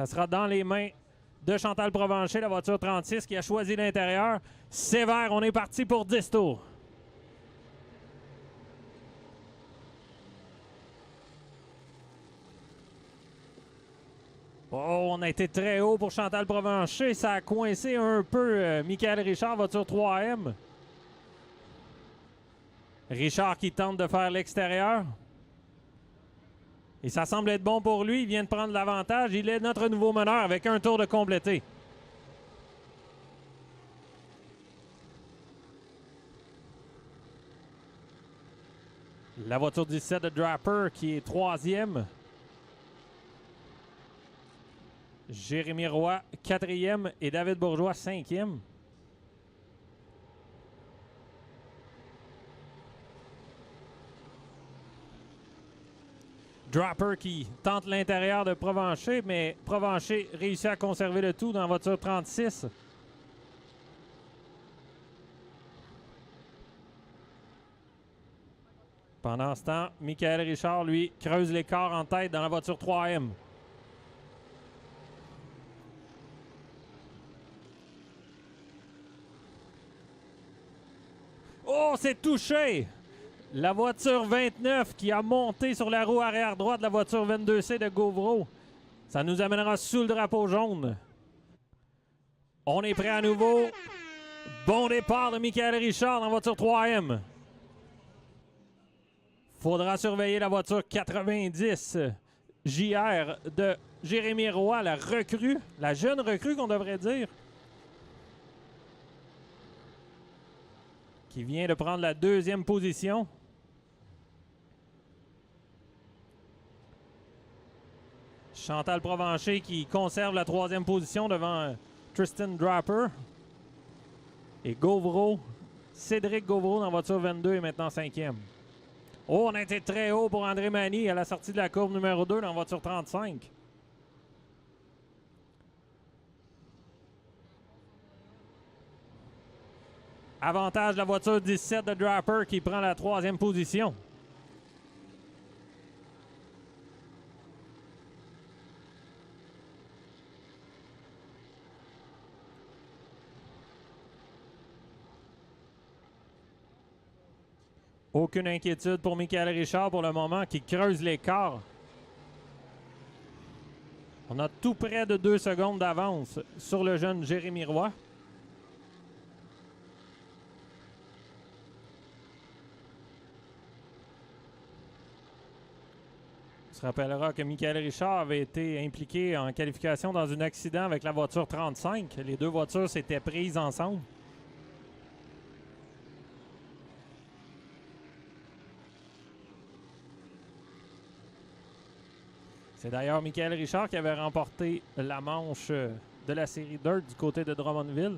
Ça sera dans les mains de Chantal Provencher, la voiture 36 qui a choisi l'intérieur. Sévère, on est parti pour 10 tours. Oh, on a été très haut pour Chantal Provencher. Ça a coincé un peu Michael Richard, voiture 3M. Richard qui tente de faire l'extérieur. Et ça semble être bon pour lui. Il vient de prendre l'avantage. Il est notre nouveau meneur avec un tour de complété. La voiture 17 de Draper qui est 3e. Jérémy Roy, 4e. Et David Bourgeois, 5e. Draper qui tente l'intérieur de Provencher, mais Provencher réussit à conserver le tout dans la voiture 36. Pendant ce temps, Michael Richard, lui, creuse l'écart en tête dans la voiture 3M. Oh, c'est touché! La voiture 29 qui a monté sur la roue arrière droite de la voiture 22C de Gauvreau. Ça nous amènera sous le drapeau jaune. On est prêt à nouveau. Bon départ de Michael Richard dans la voiture 3M. Faudra surveiller la voiture 90 JR de Jérémy Roy, la recrue, la jeune recrue qu'on devrait dire, qui vient de prendre la 2e position. Chantal Provencher qui conserve la 3e position devant Tristan Draper. Et Gauvreau, Cédric Gauvreau dans la voiture 22 est maintenant 5e. Oh, on a été très haut pour André Mani à la sortie de la courbe numéro 2 dans la voiture 35. Avantage de la voiture 17 de Draper qui prend la 3e position. Aucune inquiétude pour Michael Richard pour le moment qui creuse l'écart. On a tout près de 2 secondes d'avance sur le jeune Jérémy Roy. On se rappellera que Michael Richard avait été impliqué en qualification dans un accident avec la voiture 35. Les deux voitures s'étaient prises ensemble. C'est d'ailleurs Michael Richard qui avait remporté la manche de la série Dirt du côté de Drummondville.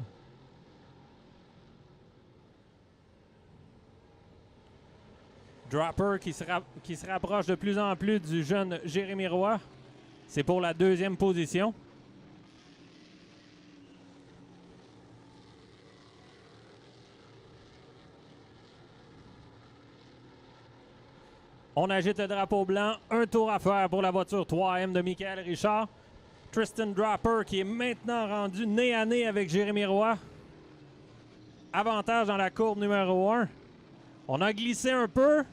Draper qui se rapproche de plus en plus du jeune Jérémy Roy. C'est pour la 2e position. On agite le drapeau blanc. Un tour à faire pour la voiture 3M de Michael Richard. Tristan Draper qui est maintenant rendu nez à nez avec Jérémy Roy. Avantage dans la courbe numéro 1. On a glissé un peu,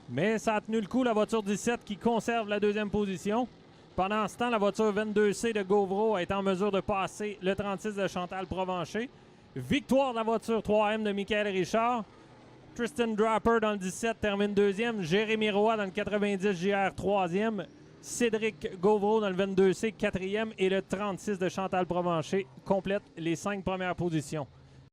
mais ça a tenu le coup, la voiture 17 qui conserve la 2e position. Pendant ce temps, la voiture 22C de Gauvreau a été en mesure de passer le 36 de Chantal Provencher. Victoire de la voiture 3M de Michael Richard. Tristan Draper dans le 17 termine 2e. Jérémy Roy dans le 90 JR 3e. Cédric Gauvreau dans le 22C 4e. Et le 36 de Chantal Provencher complète les 5 premières positions.